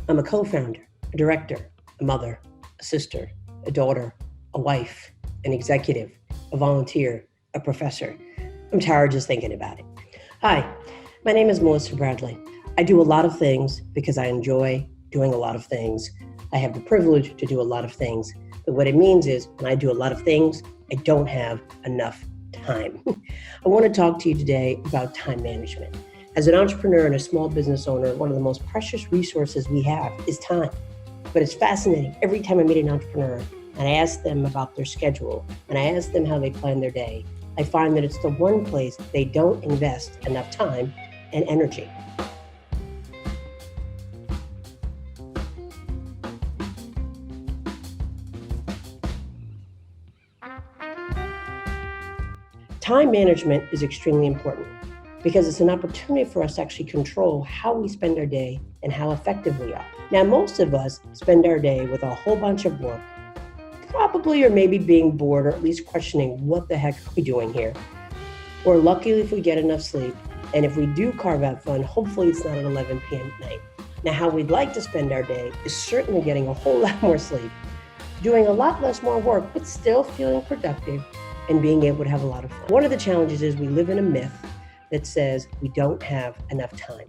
I'm a co-founder, a director, a mother, a sister, a daughter, a wife, an executive, a volunteer, a professor. I'm tired just thinking about it. Hi, my name is Melissa Bradley. I do a lot of things because I enjoy doing a lot of things. I have the privilege to do a lot of things. But what it means is when I do a lot of things, I don't have enough time. I want to talk to you today about time management. As an entrepreneur and a small business owner, one of the most precious resources we have is time. But it's fascinating. Every time I meet an entrepreneur and I ask them about their schedule and I ask them how they plan their day, I find that it's the one place they don't invest enough time and energy. Time management is extremely important because it's an opportunity for us to actually control how we spend our day and how effective we are. Now, most of us spend our day with a whole bunch of work, probably or maybe being bored or at least questioning what the heck are we doing here. We're lucky if we get enough sleep, and if we do carve out fun, hopefully it's not at 11 p.m. at night. Now, how we'd like to spend our day is certainly getting a whole lot more sleep, doing a lot less more work, but still feeling productive and being able to have a lot of fun. One of the challenges is we live in a myth that says we don't have enough time.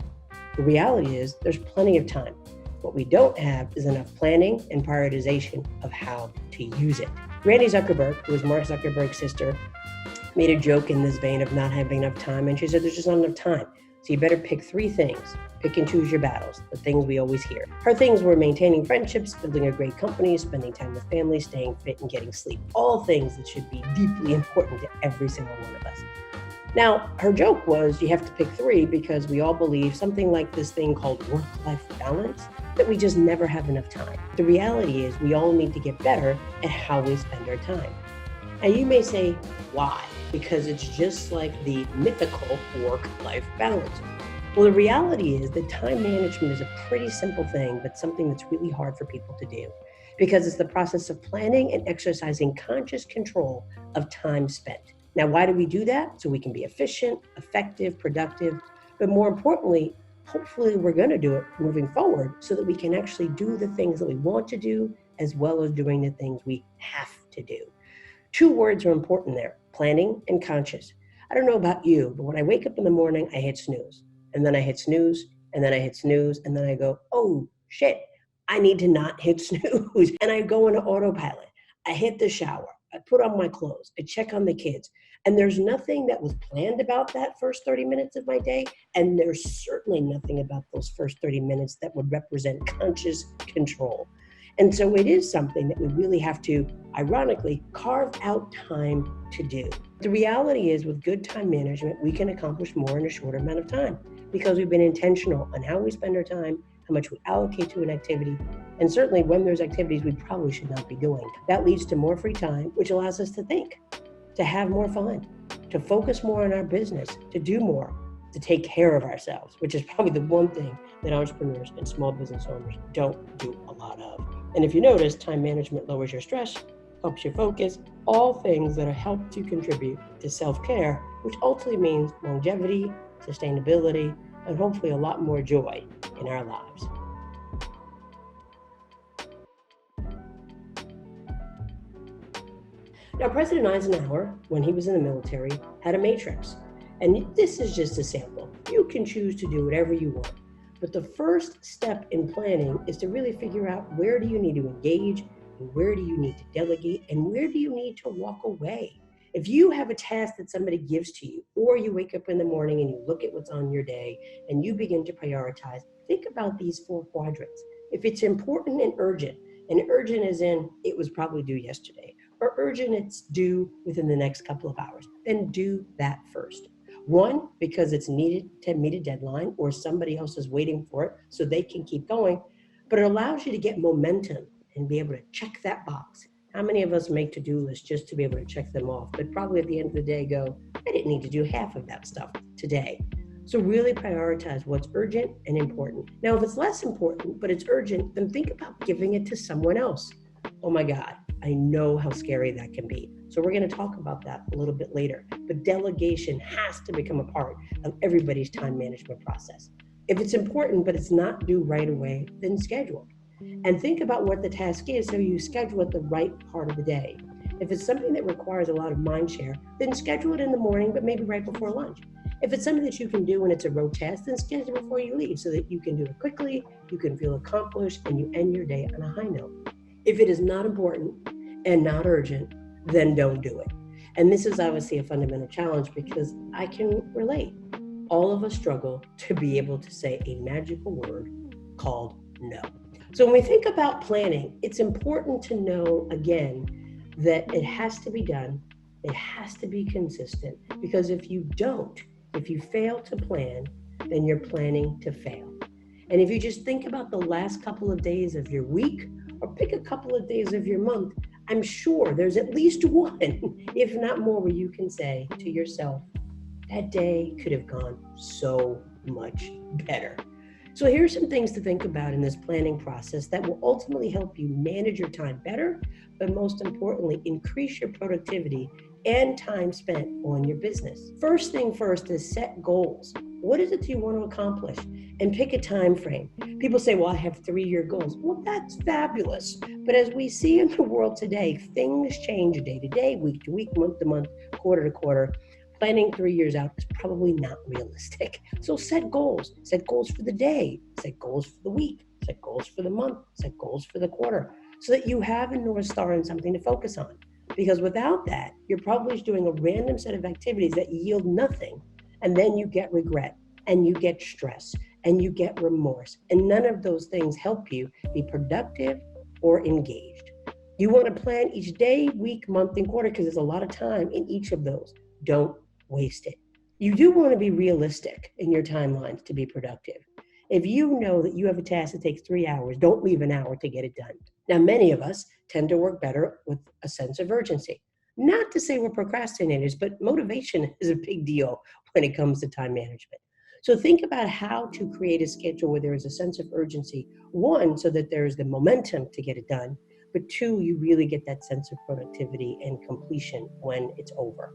The reality is there's plenty of time. What we don't have is enough planning and prioritization of how to use it. Randy Zuckerberg, who is Mark Zuckerberg's sister, made a joke in this vein of not having enough time, and she said there's just not enough time. So you better pick three things. Pick and choose your battles, the things we always hear. Her things were maintaining friendships, building a great company, spending time with family, staying fit, and getting sleep. All things that should be deeply important to every single one of us. Now, her joke was you have to pick three because we all believe something like this thing called work-life balance, that we just never have enough time. The reality is we all need to get better at how we spend our time. Now you may say, why? Because it's just like the mythical work-life balance. Well, the reality is that time management is a pretty simple thing, but something that's really hard for people to do because it's the process of planning and exercising conscious control of time spent. Now, why do we do that? So we can be efficient, effective, productive, but more importantly, hopefully we're going to do it moving forward so that we can actually do the things that we want to do as well as doing the things we have to do. Two words are important there, planning and conscious. I don't know about you, but when I wake up in the morning, I hit snooze. And then I hit snooze, and then I hit snooze, and then I go, oh shit, I need to not hit snooze. And I go into autopilot. I hit the shower. I put on my clothes. I check on the kids. And there's nothing that was planned about that first 30 minutes of my day. And there's certainly nothing about those first 30 minutes that would represent conscious control. And so it is something that we really have to, ironically, carve out time to do. The reality is with good time management, we can accomplish more in a shorter amount of time because we've been intentional on how we spend our time, how much we allocate to an activity, and certainly when there's activities we probably should not be doing. That leads to more free time, which allows us to think, to have more fun, to focus more on our business, to do more, to take care of ourselves, which is probably the one thing that entrepreneurs and small business owners don't do a lot of. And if you notice, time management lowers your stress, helps you focus, all things that help to contribute to self-care, which ultimately means longevity, sustainability, and hopefully a lot more joy in our lives. Now, President Eisenhower, when he was in the military, had a matrix. And this is just a sample. You can choose to do whatever you want. But the first step in planning is to really figure out where do you need to engage, and where do you need to delegate, and where do you need to walk away. If you have a task that somebody gives to you, or you wake up in the morning and you look at what's on your day and you begin to prioritize, think about these four quadrants. If it's important and urgent is in it was probably due yesterday, or urgent it's due within the next couple of hours, then do that first. One, because it's needed to meet a deadline or somebody else is waiting for it so they can keep going, but it allows you to get momentum and be able to check that box. How many of us make to-do lists just to be able to check them off, but probably at the end of the day go, I didn't need to do half of that stuff today. So really prioritize what's urgent and important. Now, if it's less important, but it's urgent, then think about giving it to someone else. Oh my God, I know how scary that can be. So we're going to talk about that a little bit later. But delegation has to become a part of everybody's time management process. If it's important, but it's not due right away, then schedule. And think about what the task is so you schedule it the right part of the day. If it's something that requires a lot of mind share, then schedule it in the morning, but maybe right before lunch. If it's something that you can do when it's a road task, then schedule it before you leave so that you can do it quickly, you can feel accomplished, and you end your day on a high note. If it is not important and not urgent, then don't do it. And this is obviously a fundamental challenge because I can relate. All of us struggle to be able to say a magical word called no. So when we think about planning, it's important to know, again, that it has to be done, it has to be consistent, because if you fail to plan, then you're planning to fail. And if you just think about the last couple of days of your week, or pick a couple of days of your month, I'm sure there's at least one, if not more, where you can say to yourself, that day could have gone so much better. So here's some things to think about in this planning process that will ultimately help you manage your time better, but most importantly, increase your productivity and time spent on your business. First thing first is set goals. What is it you want to accomplish? And pick a time frame. People say, well, I have 3-year goals. Well, that's fabulous. But as we see in the world today, things change day to day, week to week, month to month, quarter to quarter. Planning 3 years out is probably not realistic. So set goals for the day, set goals for the week, set goals for the month, set goals for the quarter, so that you have a North Star and something to focus on. Because without that, you're probably just doing a random set of activities that yield nothing. And then you get regret and you get stress and you get remorse. And none of those things help you be productive or engaged. You want to plan each day, week, month, and quarter because there's a lot of time in each of those. Don't waste it. You do want to be realistic in your timelines to be productive. If you know that you have a task that takes 3 hours, don't leave an hour to get it done. Now, many of us tend to work better with a sense of urgency. Not to say we're procrastinators, but motivation is a big deal when it comes to time management. So think about how to create a schedule where there is a sense of urgency. One, so that there is the momentum to get it done, but two, you really get that sense of productivity and completion when it's over.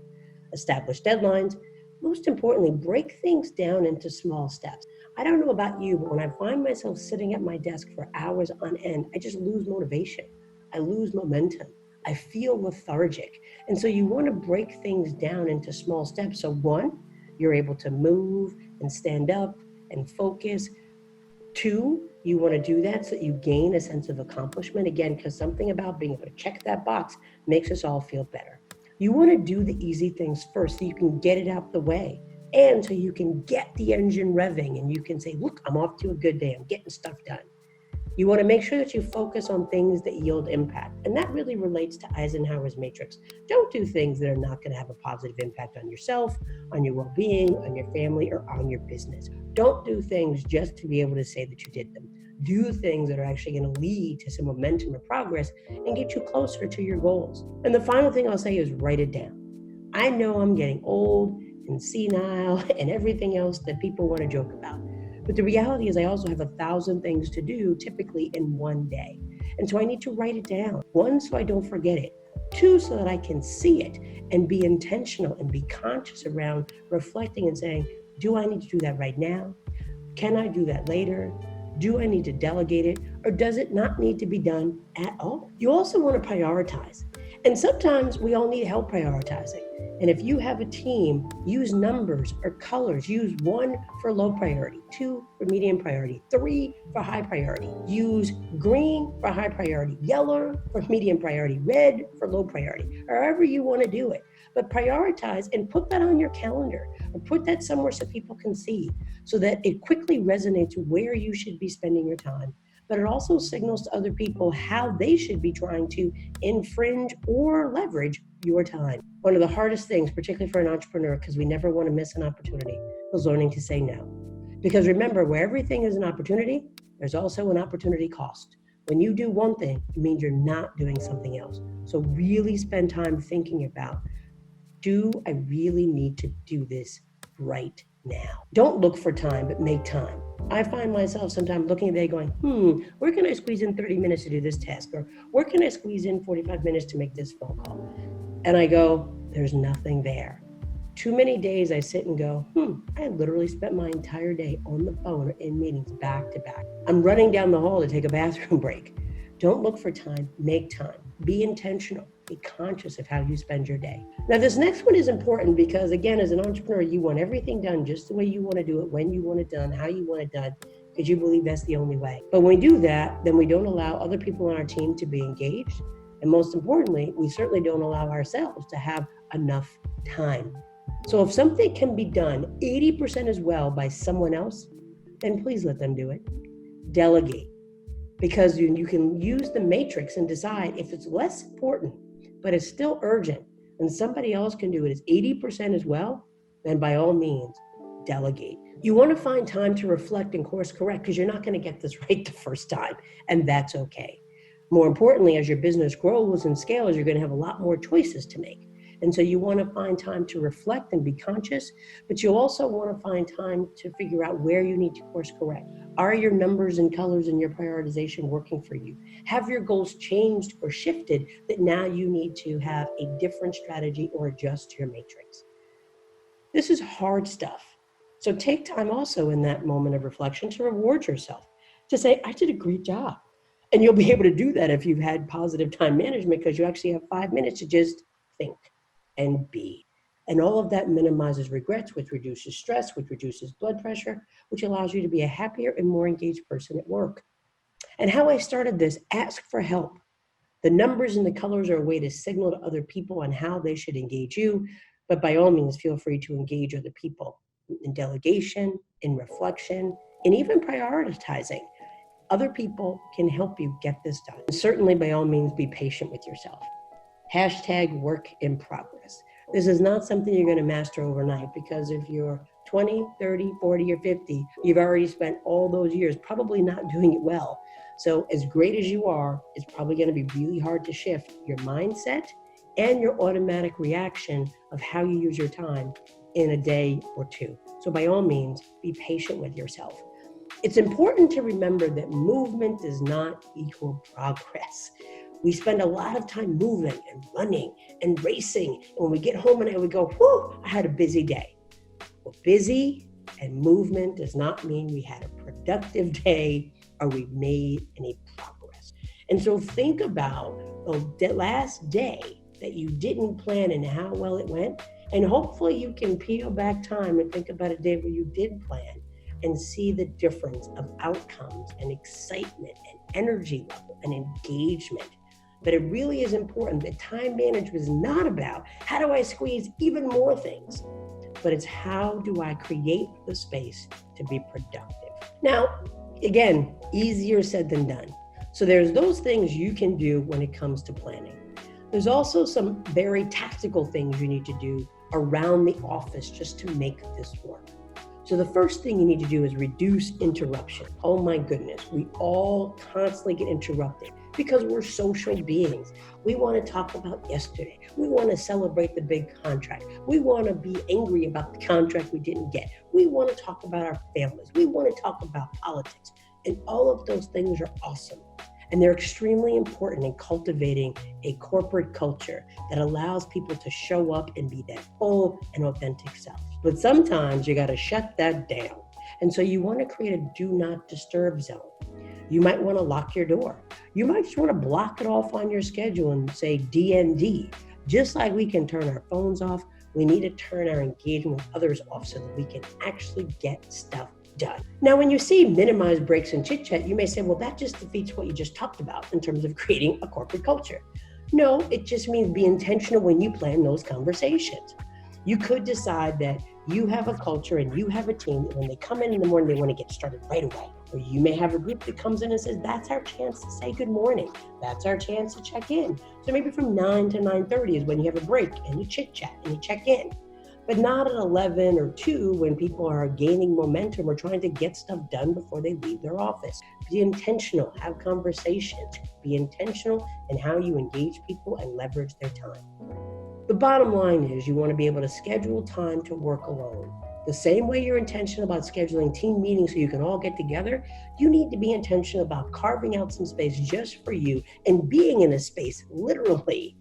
Establish deadlines. Most importantly, break things down into small steps. I don't know about you, but when I find myself sitting at my desk for hours on end, I just lose motivation. I lose momentum. I feel lethargic. And so you want to break things down into small steps. So one, you're able to move and stand up and focus. Two, you want to do that so that you gain a sense of accomplishment. Again, because something about being able to check that box makes us all feel better. You want to do the easy things first so you can get it out the way and so you can get the engine revving and you can say, look, I'm off to a good day. I'm getting stuff done. You want to make sure that you focus on things that yield impact. And that really relates to Eisenhower's matrix. Don't do things that are not going to have a positive impact on yourself, on your well-being, on your family, or on your business. Don't do things just to be able to say that you did them. Do things that are actually going to lead to some momentum or progress and get you closer to your goals. And the final thing I'll say is write it down. I know I'm getting old and senile and everything else that people want to joke about. But the reality is I also have 1,000 things to do typically in one day. And so I need to write it down. One, so I don't forget it. Two, so that I can see it and be intentional and be conscious around reflecting and saying, do I need to do that right now? Can I do that later? Do I need to delegate it? Or does it not need to be done at all? You also want to prioritize. And sometimes we all need help prioritizing. And if you have a team, use numbers or colors. Use 1 for low priority, 2 for medium priority, 3 for high priority. Use green for high priority, yellow for medium priority, red for low priority, however you want to do it. But prioritize and put that on your calendar or put that somewhere so people can see so that it quickly resonates where you should be spending your time. But it also signals to other people how they should be trying to infringe or leverage your time. One of the hardest things, particularly for an entrepreneur, because we never want to miss an opportunity, is learning to say no. Because remember, where everything is an opportunity, there's also an opportunity cost. When you do one thing, it means you're not doing something else. So really spend time thinking about, do I really need to do this right now? Don't look for time, but make time. I find myself sometimes looking at it going, where can I squeeze in 30 minutes to do this task? Or where can I squeeze in 45 minutes to make this phone call? And I go, there's nothing there. Too many days I sit and go, I literally spent my entire day on the phone or in meetings back to back. I'm running down the hall to take a bathroom break. Don't look for time, make time. Be intentional. Be conscious of how you spend your day. Now, this next one is important because, again, as an entrepreneur, you want everything done just the way you want to do it, when you want it done, how you want it done, because you believe that's the only way. But when we do that, then we don't allow other people on our team to be engaged. And most importantly, we certainly don't allow ourselves to have enough time. So if something can be done 80% as well by someone else, then please let them do it. Delegate. Because you can use the matrix and decide if it's less important, but it's still urgent, and somebody else can do it as 80% as well, then by all means, delegate. You want to find time to reflect and course correct because you're not going to get this right the first time, and that's okay. More importantly, as your business grows and scales, you're going to have a lot more choices to make. And so you want to find time to reflect and be conscious, but you also want to find time to figure out where you need to course correct. Are your numbers and colors and your prioritization working for you? Have your goals changed or shifted that now you need to have a different strategy or adjust your matrix? This is hard stuff. So take time also in that moment of reflection to reward yourself, to say, I did a great job. And you'll be able to do that if you've had positive time management because you actually have 5 minutes to just think and be. And all of that minimizes regrets, which reduces stress, which reduces blood pressure, which allows you to be a happier and more engaged person at work. And how I started this, ask for help. The numbers and the colors are a way to signal to other people on how they should engage you, but by all means, feel free to engage other people in delegation, in reflection, and even prioritizing. Other people can help you get this done. And certainly, by all means, be patient with yourself. #work in progress. This is not something you're going to master overnight because if you're 20, 30, 40, or 50, you've already spent all those years probably not doing it well. So as great as you are, it's probably going to be really hard to shift your mindset and your automatic reaction of how you use your time in a day or two. So by all means, be patient with yourself. It's important to remember that movement does not equal progress. We spend a lot of time moving and running and racing. And when we get home and we go, whew, I had a busy day. Well, busy and movement does not mean we had a productive day or we made any progress. And so think about the last day that you didn't plan and how well it went. And hopefully you can peel back time and think about a day where you did plan and see the difference of outcomes and excitement and energy level and engagement. But it really is important that time management is not about how do I squeeze even more things, but it's how do I create the space to be productive. Now, again, easier said than done. So there's those things you can do when it comes to planning. There's also some very tactical things you need to do around the office just to make this work. So the first thing you need to do is reduce interruption. Oh my goodness, we all constantly get interrupted because we're social beings. We want to talk about yesterday. We want to celebrate the big contract. We want to be angry about the contract we didn't get. We want to talk about our families. We want to talk about politics. And all of those things are awesome. And they're extremely important in cultivating a corporate culture that allows people to show up and be their full and authentic self. But sometimes you got to shut that down. And so you want to create a do not disturb zone. You might want to lock your door. You might just want to block it off on your schedule and say DND. Just like we can turn our phones off, we need to turn our engagement with others off so that we can actually get stuff done. Now, when you see minimize breaks and chit chat, you may say, well, that just defeats what you just talked about in terms of creating a corporate culture. No, it just means be intentional when you plan those conversations. You could decide that you have a culture and you have a team that when they come in the morning, they want to get started right away. Or you may have a group that comes in and says, that's our chance to say good morning. That's our chance to check in. So maybe from 9 to 9:30 is when you have a break and you chit chat and you check in. But not at 11 or 2 when people are gaining momentum or trying to get stuff done before they leave their office. Be intentional, have conversations, be intentional in how you engage people and leverage their time. The bottom line is you want to be able to schedule time to work alone. The same way you're intentional about scheduling team meetings so you can all get together, you need to be intentional about carving out some space just for you and being in a space, literally,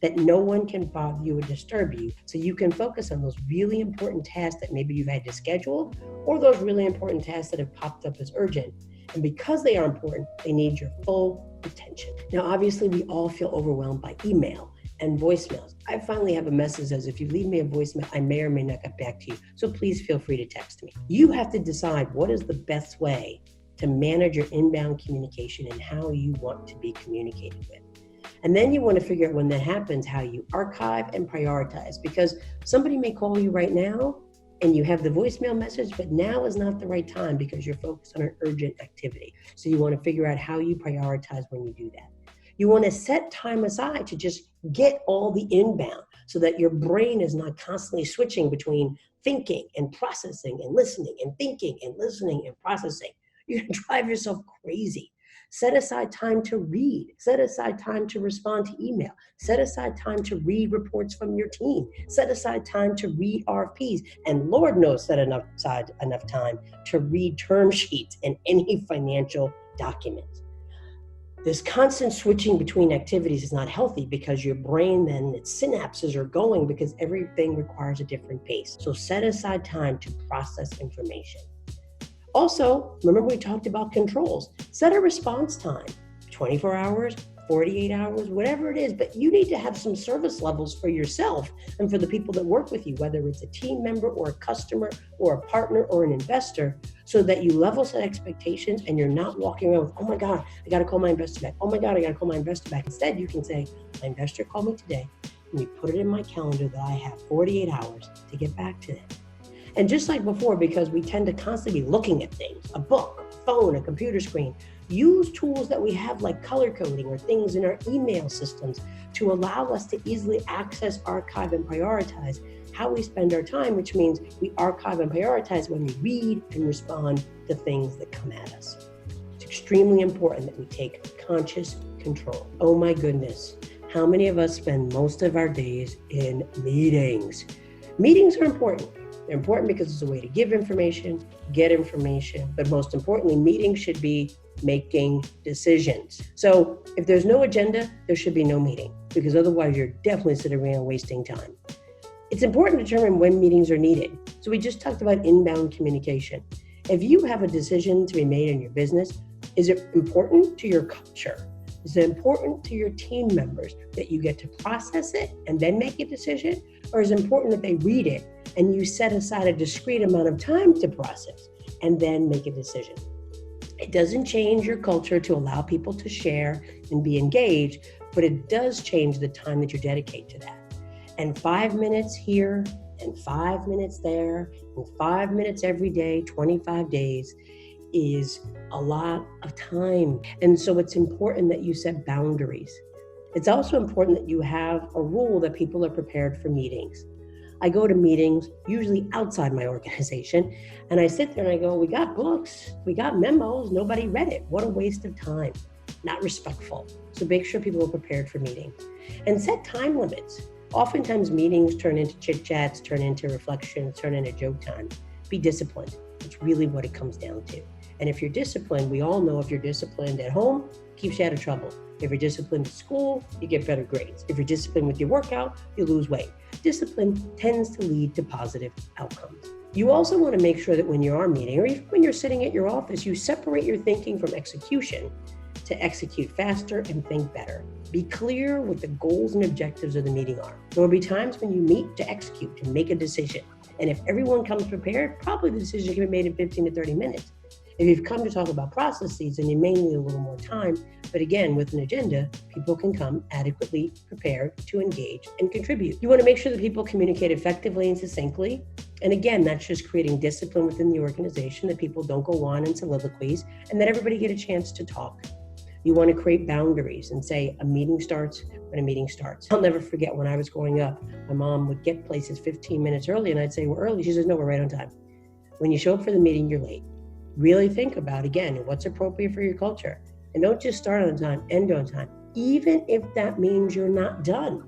that no one can bother you or disturb you, so you can focus on those really important tasks that maybe you've had to schedule, or those really important tasks that have popped up as urgent. And because they are important, they need your full attention. Now, obviously, we all feel overwhelmed by email and voicemails. I finally have a message that says, if you leave me a voicemail, I may or may not get back to you. So please feel free to text me. You have to decide what is the best way to manage your inbound communication and how you want to be communicated with. And then you want to figure out, when that happens, how you archive and prioritize, because somebody may call you right now and you have the voicemail message, but now is not the right time because you're focused on an urgent activity. So you want to figure out how you prioritize when you do that. You want to set time aside to just get all the inbound so that your brain is not constantly switching between thinking and processing and listening and thinking and listening and processing. You're going to drive yourself crazy. Set aside time to read. Set aside time to respond to email. Set aside time to read reports from your team. Set aside time to read RFPs. And Lord knows, set aside enough time to read term sheets and any financial documents. This constant switching between activities is not healthy, because your brain then, its synapses are going, because everything requires a different pace. So set aside time to process information. Also, remember we talked about controls. Set a response time, 24 hours, 48 hours, whatever it is, but you need to have some service levels for yourself and for the people that work with you, whether it's a team member or a customer or a partner or an investor, so that you level set expectations and you're not walking around with, oh my God, I got to call my investor back. Oh my God, I got to call my investor back. Instead, you can say, my investor called me today, and you put it in my calendar that I have 48 hours to get back to them. And just like before, because we tend to constantly be looking at things, a book, a phone, a computer screen, use tools that we have like color coding or things in our email systems to allow us to easily access, archive, and prioritize how we spend our time, which means we archive and prioritize when we read and respond to things that come at us. It's extremely important that we take conscious control. Oh my goodness, how many of us spend most of our days in meetings? Meetings are important. They're important because it's a way to give information, get information, but most importantly, meetings should be making decisions. So if there's no agenda, there should be no meeting, because otherwise you're definitely sitting around wasting time. It's important to determine when meetings are needed. So we just talked about inbound communication. If you have a decision to be made in your business, is it important to your culture? Is it important to your team members that you get to process it and then make a decision? Or is it important that they read it and you set aside a discrete amount of time to process and then make a decision? It doesn't change your culture to allow people to share and be engaged, but it does change the time that you dedicate to that. And 5 minutes here and 5 minutes there and 5 minutes every day, 25 days, is a lot of time. And so it's important that you set boundaries. It's also important that you have a rule that people are prepared for meetings. I go to meetings, usually outside my organization, and I sit there and I go, we got books, we got memos, nobody read it. What a waste of time. Not respectful. So make sure people are prepared for meetings. And set time limits. Oftentimes meetings turn into chit chats, turn into reflections, turn into joke time. Be disciplined. It's really what it comes down to. And if you're disciplined, we all know if you're disciplined at home, it keeps you out of trouble. If you're disciplined at school, you get better grades. If you're disciplined with your workout, you lose weight. Discipline tends to lead to positive outcomes. You also want to make sure that when you are meeting, or even when you're sitting at your office, you separate your thinking from execution to execute faster and think better. Be clear what the goals and objectives of the meeting are. There will be times when you meet to execute, to make a decision. And if everyone comes prepared, probably the decision can be made in 15 to 30 minutes. If you've come to talk about processes, then you may need a little more time. But again, with an agenda, people can come adequately prepared to engage and contribute. You want to make sure that people communicate effectively and succinctly. And again, that's just creating discipline within the organization, that people don't go on in soliloquies, and that everybody get a chance to talk. You want to create boundaries and say a meeting starts when a meeting starts. I'll never forget when I was growing up, my mom would get places 15 minutes early, and I'd say, we're early. She says, no, we're right on time. When you show up for the meeting, you're late. Really think about, again, what's appropriate for your culture. And don't just start on time, end on time, even if that means you're not done,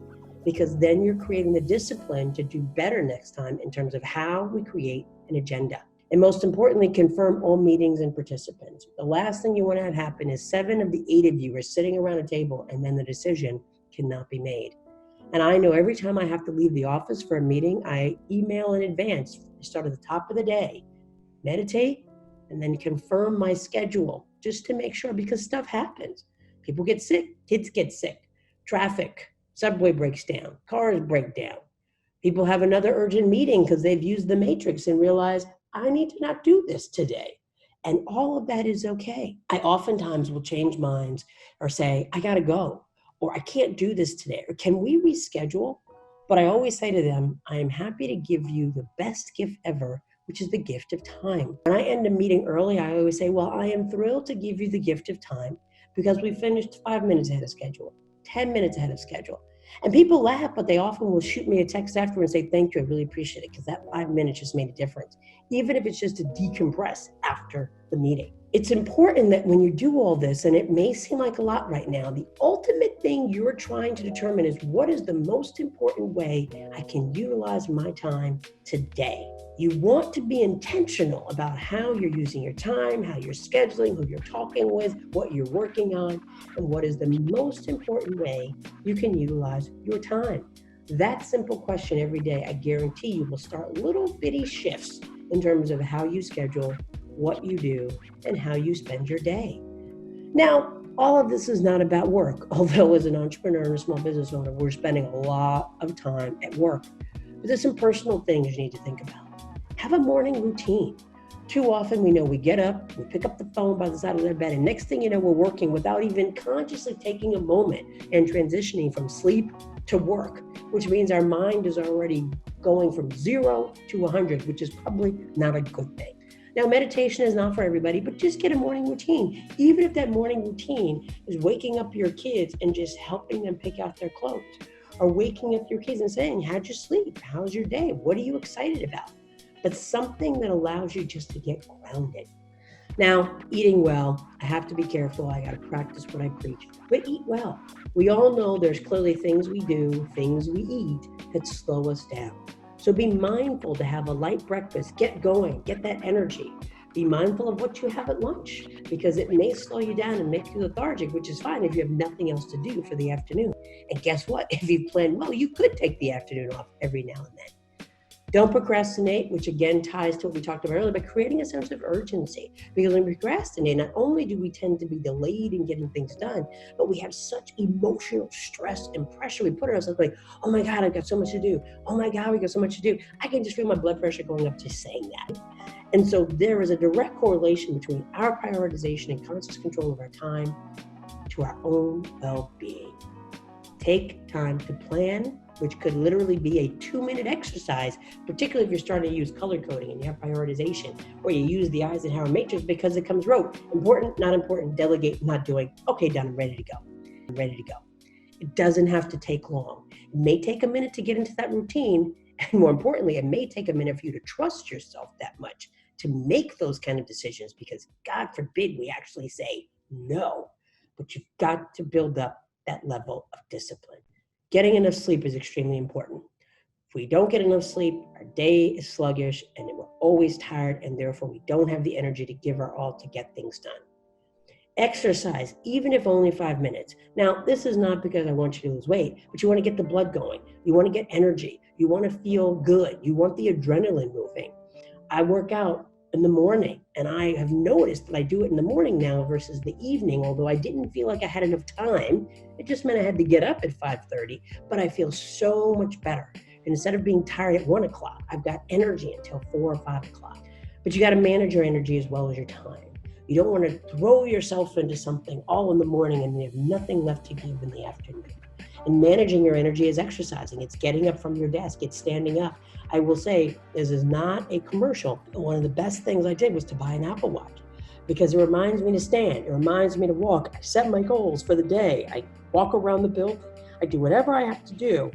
because then you're creating the discipline to do better next time in terms of how we create an agenda. And most importantly, confirm all meetings and participants. The last thing you want to have happen is 7 of the 8 of you are sitting around a table and then the decision cannot be made. And I know every time I have to leave the office for a meeting, I email in advance. I start at the top of the day, meditate, and then confirm my schedule just to make sure, because stuff happens. People get sick, kids get sick, traffic, subway breaks down, cars break down. People have another urgent meeting because they've used the matrix and realize, I need to not do this today. And all of that is okay. I oftentimes will change minds or say, I gotta go, or I can't do this today, or can we reschedule? But I always say to them, I am happy to give you the best gift ever, which is the gift of time. When I end a meeting early, I always say, well, I am thrilled to give you the gift of time because we finished 5 minutes ahead of schedule, 10 minutes ahead of schedule. And people laugh, but they often will shoot me a text after and say, thank you, I really appreciate it, because that 5 minutes just made a difference, even if it's just to decompress after the meeting. It's important that when you do all this, and it may seem like a lot right now, the ultimate thing you're trying to determine is, what is the most important way I can utilize my time today? You want to be intentional about how you're using your time, how you're scheduling, who you're talking with, what you're working on, and what is the most important way you can utilize your time. That simple question every day, I guarantee you, will start little bitty shifts in terms of how you schedule, what you do, and how you spend your day. Now, all of this is not about work, although as an entrepreneur and a small business owner, we're spending a lot of time at work. But there's some personal things you need to think about. Have a morning routine. Too often we know we get up, we pick up the phone by the side of their bed, and next thing you know, we're working without even consciously taking a moment and transitioning from sleep to work, which means our mind is already going from 0 to 100, which is probably not a good thing. Now, meditation is not for everybody, but just get a morning routine. Even if that morning routine is waking up your kids and just helping them pick out their clothes, or waking up your kids and saying, how'd you sleep? How's your day? What are you excited about? But something that allows you just to get grounded. Now, eating well, I have to be careful. I got to practice what I preach, but eat well. We all know there's clearly things we do, things we eat that slow us down. So be mindful to have a light breakfast, get going, get that energy. Be mindful of what you have at lunch, because it may slow you down and make you lethargic, which is fine if you have nothing else to do for the afternoon. And guess what? If you plan well, you could take the afternoon off every now and then. Don't procrastinate, which again ties to what we talked about earlier, but creating a sense of urgency. Because when we procrastinate, not only do we tend to be delayed in getting things done, but we have such emotional stress and pressure. We put ourselves like, oh my God, I've got so much to do. Oh my God, we got so much to do. I can just feel my blood pressure going up just saying that. And so there is a direct correlation between our prioritization and conscious control of our time to our own well-being. Take time to plan, which could literally be a 2-minute exercise, particularly if you're starting to use color coding and you have prioritization, or you use the Eisenhower matrix because it comes rote. Important, not important, delegate, not doing. Okay, done, I'm ready to go. I'm ready to go. It doesn't have to take long. It may take a minute to get into that routine, and more importantly, it may take a minute for you to trust yourself that much to make those kind of decisions, because God forbid we actually say no, but you've got to build up that level of discipline. Getting enough sleep is extremely important. If we don't get enough sleep, our day is sluggish and we're always tired, and therefore we don't have the energy to give our all to get things done. Exercise, even if only 5 minutes. Now, this is not because I want you to lose weight, but you want to get the blood going. You want to get energy. You want to feel good. You want the adrenaline moving. I work out in the morning, and I have noticed that I do it in the morning now versus the evening. Although I didn't feel like I had enough time, it just meant I had to get up at 5:30, but I feel so much better. And instead of being tired at 1 o'clock, I've got energy until 4 or 5 o'clock. But you got to manage your energy as well as your time. You don't want to throw yourself into something all in the morning and you have nothing left to give in the afternoon. And managing your energy is exercising. It's getting up from your desk. It's standing up. I will say, this is not a commercial. One of the best things I did was to buy an Apple Watch, because it reminds me to stand. It reminds me to walk. I set my goals for the day. I walk around the building. I do whatever I have to do.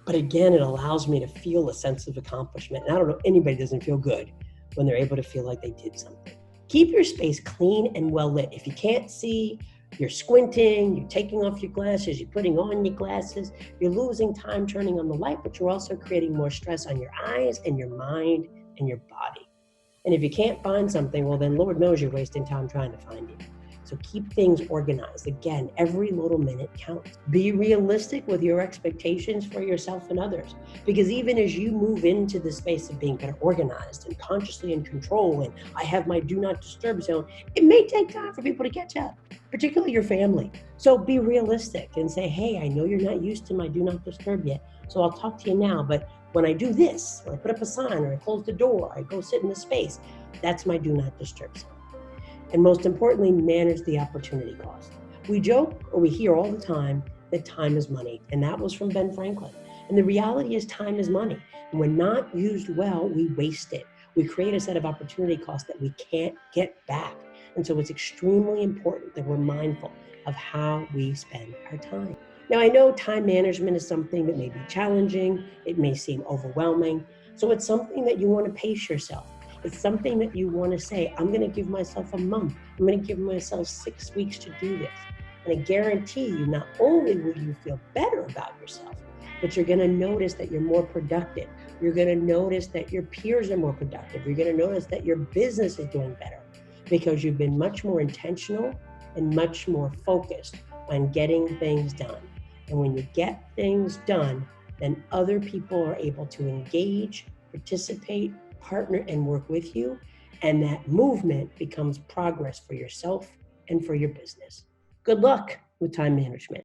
But again, it allows me to feel a sense of accomplishment. And I don't know, anybody doesn't feel good when they're able to feel like they did something. Keep your space clean and well lit. If you can't see, you're squinting, you're taking off your glasses, you're putting on your glasses, you're losing time turning on the light, but you're also creating more stress on your eyes and your mind and your body. And if you can't find something, well then Lord knows you're wasting time trying to find it. So keep things organized. Again, every little minute counts. Be realistic with your expectations for yourself and others. Because even as you move into the space of being better organized and consciously in control, and I have my do not disturb zone, it may take time for people to catch up, particularly your family. So be realistic and say, hey, I know you're not used to my do not disturb yet, so I'll talk to you now. But when I do this, when I put up a sign or I close the door, I go sit in the space, that's my do not disturb zone. And most importantly, manage the opportunity cost. We joke or we hear all the time that time is money, and that was from Ben Franklin. And the reality is time is money. And when not used well, we waste it. We create a set of opportunity costs that we can't get back. And so it's extremely important that we're mindful of how we spend our time. Now, I know time management is something that may be challenging, it may seem overwhelming. So it's something that you want to pace yourself. It's something that you want to say, I'm going to give myself a month. I'm going to give myself 6 weeks to do this. And I guarantee you, not only will you feel better about yourself, but you're going to notice that you're more productive. You're going to notice that your peers are more productive. You're going to notice that your business is doing better because you've been much more intentional and much more focused on getting things done. And when you get things done, then other people are able to engage, participate, partner, and work with you. And that movement becomes progress for yourself and for your business. Good luck with time management.